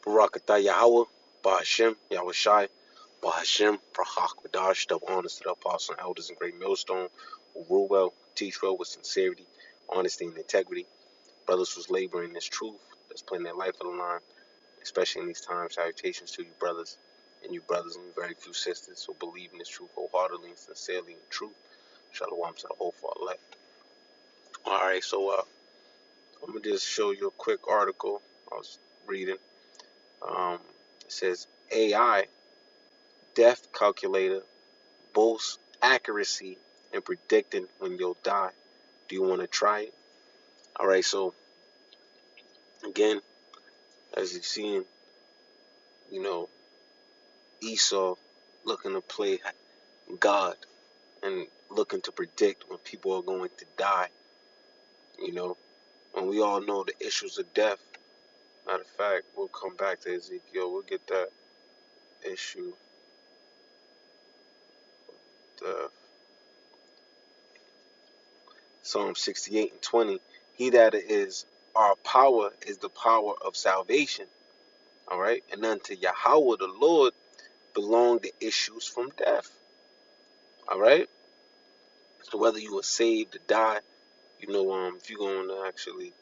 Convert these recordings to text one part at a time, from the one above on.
Barakatah Yahweh, Bahashem, Yahweh Shai, Bahashem, Brahak Wadash, double honors to the apostles and elders in Great Millstone, who rule well, teach well with sincerity, honesty, and integrity. Brothers who's laboring this truth, that's putting their life on the line, especially in these times. Salutations to you brothers and you very few sisters who believe in this truth wholeheartedly and sincerely in truth. Shalom to the whole for elect. Alright, so I'm going to just show you a quick article I was reading. It says AI death calculator boasts accuracy in predicting when you'll die. Do you want to try it? Alright, so again, as you've seen, Esau looking to play God and looking to predict when people are going to die. When we all know the issues of death. Matter of fact, we'll come back to Ezekiel. We'll get that issue. Death. Psalm 68:20. He that is our power is the power of salvation. Alright? And unto Yahweh the Lord belong the issues from death. Alright? So whether you are saved or die, if you're going to actually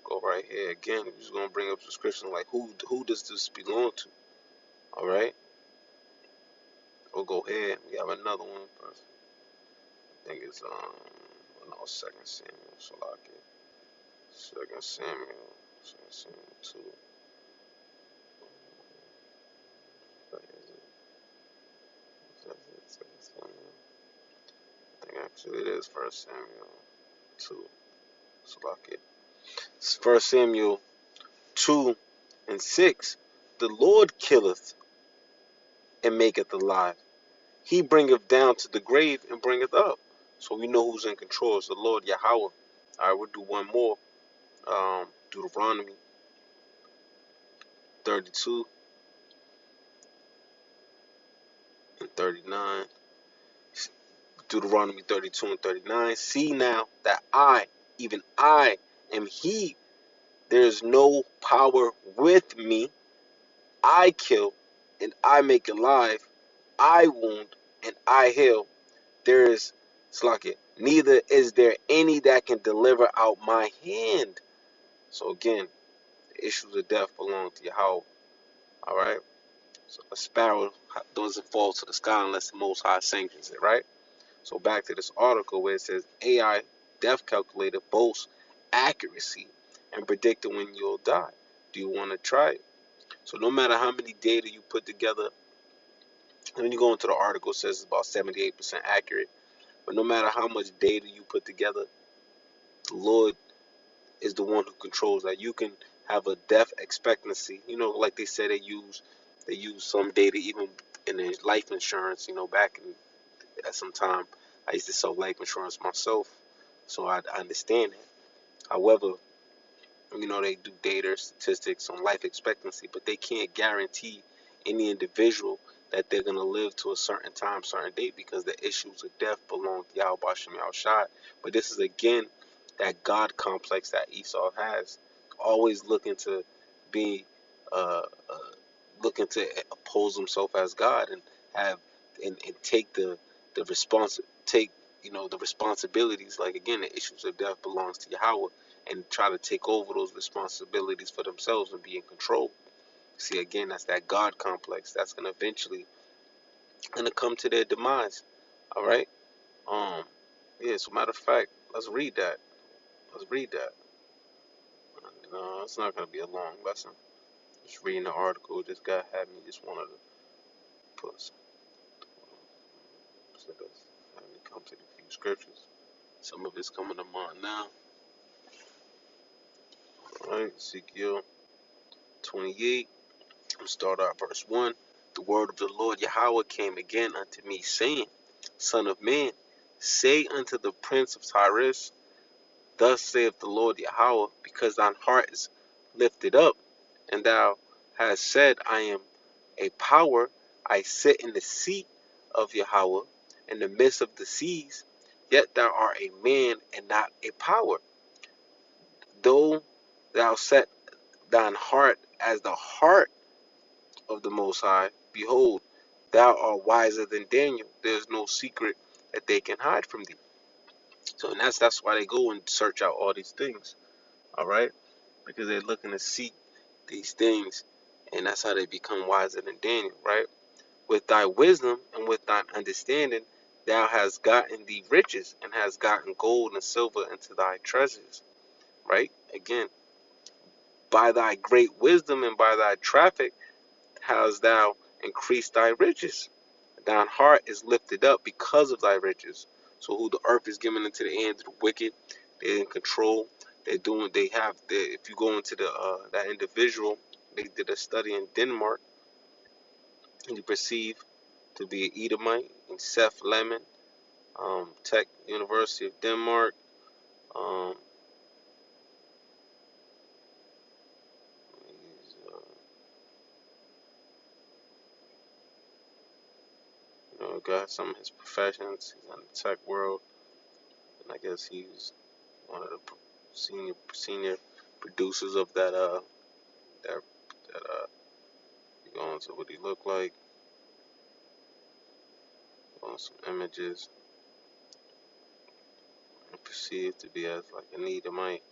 go right here again, you're just going to bring up the scripture like who does this belong to? Alright? We'll go ahead. We have another one first. I think it's 2 Samuel, so like it. 2 Samuel 2. I think actually it is 1 Samuel 2. So like it. 1 Samuel 2:6. The Lord killeth and maketh alive. He bringeth down to the grave and bringeth up. So we know who's in control. It's the Lord Yahweh. Alright, we'll do one more. Deuteronomy 32 and 39. Deuteronomy 32 and 39. See now that I, even I, am He. There is no power with me. I kill and I make alive. I wound and I heal. There is, neither is there any that can deliver out my hand. So again, the issues of death belong to Yahweh. Alright? So a sparrow doesn't fall to the sky unless the Most High sanctions it, right? So back to this article where it says AI death calculator boasts accuracy and predicting when you'll die. Do you want to try it? So no matter how many data you put together, and when you go into the article, it says it's about 78% accurate. But no matter how much data you put together, the Lord is the one who controls that. You can have a death expectancy. Like they said, they use some data even in the life insurance. Back at some time, I used to sell life insurance myself, so I understand it. However, they do data statistics on life expectancy, but they can't guarantee any individual that they're going to live to a certain time, certain date, because the issues of death belong to Yahweh Bashem Yahushai. But this is again that God complex that Esau has, always looking to be, looking to oppose himself as God and have and take the the responsibilities. Like again, the issues of death belongs to Yahweh, and try to take over those responsibilities for themselves and be in control. See, again, that's that God complex. That's gonna eventually come to their demise. All right. Yeah. So matter of fact, let's read that. Let's read that. No, it's not gonna be a long lesson. Just reading the article. This guy had me just wanted to put some. Have me come to the few scriptures. Some of it's coming to mind now. All right, Ezekiel 28. I'm start out verse 1. The word of the Lord Yahweh came again unto me, saying, Son of man, say unto the prince of Tyrus, Thus saith the Lord Yahweh, because thine heart is lifted up, and thou hast said, I am a power, I sit in the seat of Yahweh, in the midst of the seas, yet thou art a man and not a power. Though thou set thine heart as the heart of the Most High. Behold, thou art wiser than Daniel. There's no secret that they can hide from thee. So, and that's why they go and search out all these things. All right, because they're looking to seek these things, and that's how they become wiser than Daniel. Right. With thy wisdom and with thine understanding, thou hast gotten thee riches, and hast gotten gold and silver into thy treasures. Right. Again, by thy great wisdom and by thy traffic hast thou increased thy riches. Thine heart is lifted up because of thy riches. So who the earth is given into the hands of the wicked, they're in control. If you go into that individual, they did a study in Denmark, and you perceive to be an Edomite in Seth Lemon, Tech University of Denmark. Um, he's, got some of his professions. He's in the tech world, and I guess he's one of the senior producers of that going to what he looked like on some images, and perceived to be as like an Edomite.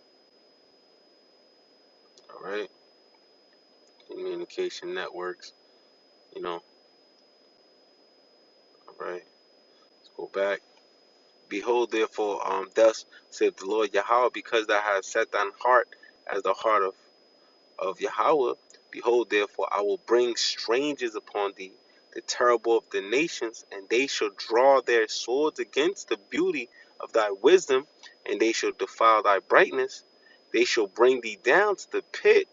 All right, communication networks. You know. All right. Let's go back. Behold, therefore, thus saith the Lord Yahweh, because thou hast set thine heart as the heart of Yahweh. Behold, therefore, I will bring strangers upon thee, the terrible of the nations, and they shall draw their swords against the beauty of thy wisdom, and they shall defile thy brightness. They shall bring thee down to the pit,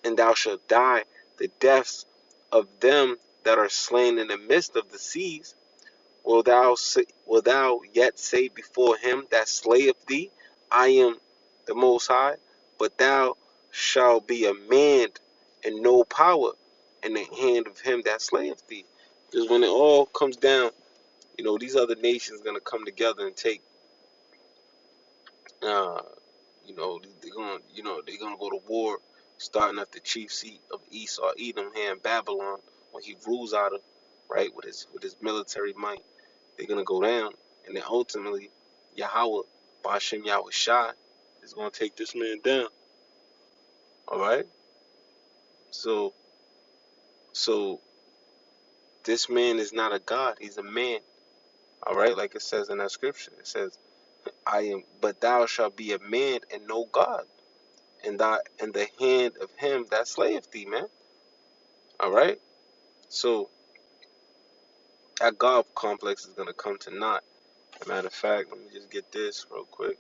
and thou shalt die the deaths of them that are slain in the midst of the seas. Will thou yet say before him that slayeth thee, I am the Most High? But thou shalt be a man and no power in the hand of him that slayeth thee. Because when it all comes down, these other nations are gonna come together and take, uh, they're gonna go to war, starting at the chief seat of Esau, Edom, here in Babylon, when he rules out of, right, with his military might. They're gonna go down, and then ultimately, Yahweh, Bashem Yahweh Shai, is gonna take this man down. All right. So, so this man is not a god; he's a man. All right, like it says in that scripture. It says, "I am, but thou shalt be a man and no god, and thy in the hand of him that slayeth thee." Man. All right. So that God complex is gonna come to naught. As a matter of fact, let me just get this real quick.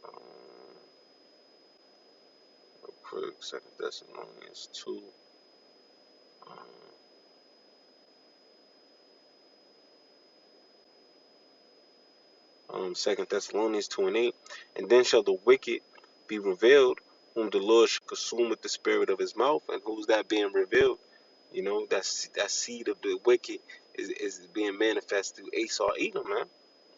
Um, Second Thessalonians 2. Second Thessalonians 2:8. And then shall the wicked be revealed, whom the Lord shall consume with the spirit of his mouth. And who's that being revealed? That seed of the wicked is being manifest through Esau, Edom, man.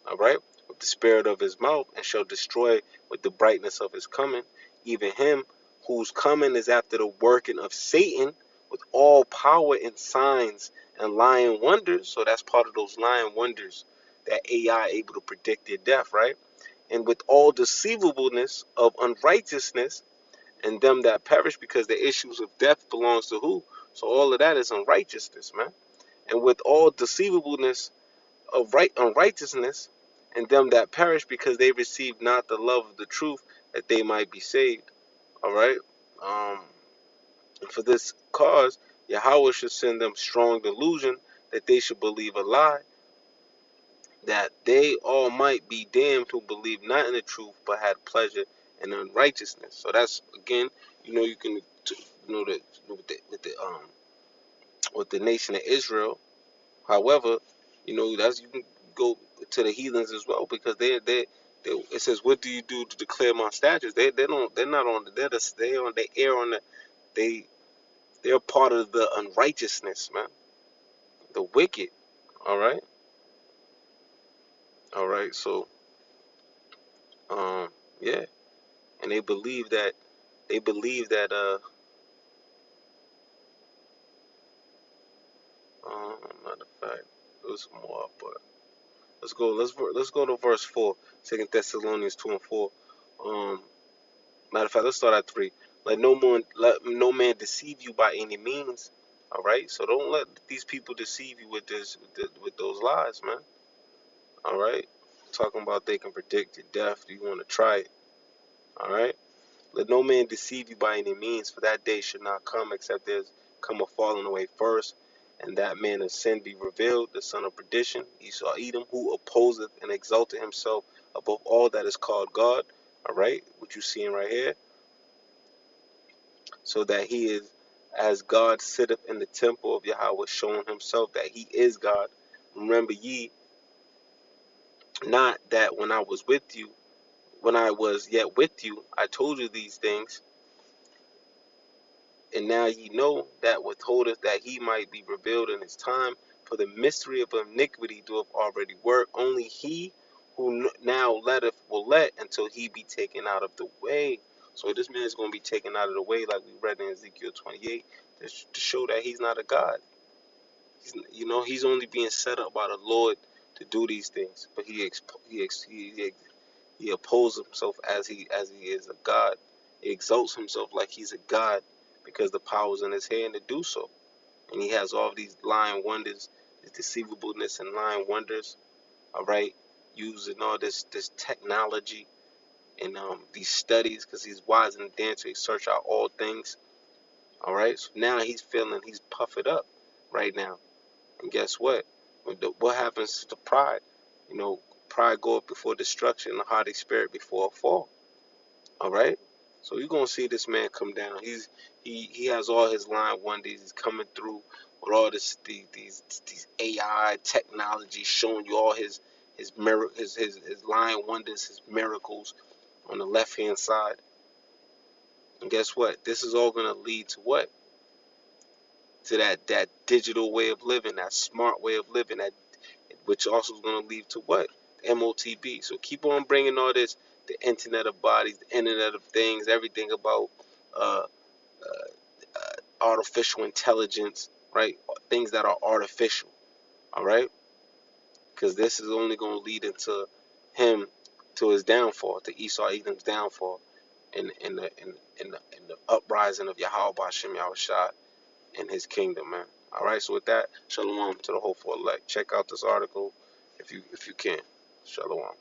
All right, with the spirit of his mouth, and shall destroy with the brightness of his coming, even him whose coming is after the working of Satan, with all power and signs and lying wonders. So that's part of those lying wonders that AI able to predict their death, right? And with all deceivableness of unrighteousness, and them that perish, because the issues of death belongs to who? So all of that is unrighteousness, man. And with all deceivableness of unrighteousness, and them that perish, because they receive not the love of the truth, that they might be saved. All right. And for this cause, Yahweh should send them strong delusion, that they should believe a lie, that they all might be damned who believe not in the truth, but had pleasure in unrighteousness. So that's again, you can, that with the nation of Israel. However, that's you can go to the heathens as well, because it says, what do you do to declare my statutes? They're not on they're part of the unrighteousness, man, the wicked. All right. So yeah, and they believe that they believe that matter of fact, there's more, but let's go to verse 4, 2 Thessalonians 2 and 4. Um, Matter of fact, let's start at 3. Let no man deceive you by any means. All right, so don't let these people deceive you with with those lies, man. All right, talking about they can predict your death. Do you want to try it? All right. Let no man deceive you by any means, for that day should not come except there's come a falling away first, and that man of sin be revealed, the son of perdition, Esau Edom, who opposeth and exalted himself above all that is called God. All right, what you seeing right here, so that he is as God sitteth in the temple of Yahweh, showing himself that he is God. Remember ye not that when I was yet with you, I told you these things. And now ye know that withholdeth that he might be revealed in his time, for the mystery of iniquity doeth already work. Only he who now letteth will let until he be taken out of the way. So this man is going to be taken out of the way, like we read in Ezekiel 28, to show that he's not a god. He's only being set up by the Lord to do these things, but he opposes himself as he is a god. He exalts himself like he's a god because the power is in his hand to do so. And he has all these lying wonders, this deceivableness and lying wonders, all right, using all this technology and these studies, because he's wise and dancer, he search out all things, all right. So now he's puffed up right now. And guess what? What happens to pride? Pride goeth before destruction, and a haughty spirit before a fall. All right. So you're gonna see this man come down. He has all his line wonders. He's coming through with all these AI technology, showing you all his line wonders, his miracles on the left hand side. And guess what? This is all gonna lead to what? To that digital way of living, that smart way of living, that which also is going to lead to what? MOTB. So keep on bringing all this, the internet of bodies, the internet of things, everything about uh, artificial intelligence, right? Things that are artificial, all right? Because this is only going to lead into him, to his downfall, to Esau Edom's downfall, in the uprising of Yahweh Bashem Yahushua in his kingdom, man. All right, so with that, shalom to the hopeful elect. Check out this article if you can. Shalom.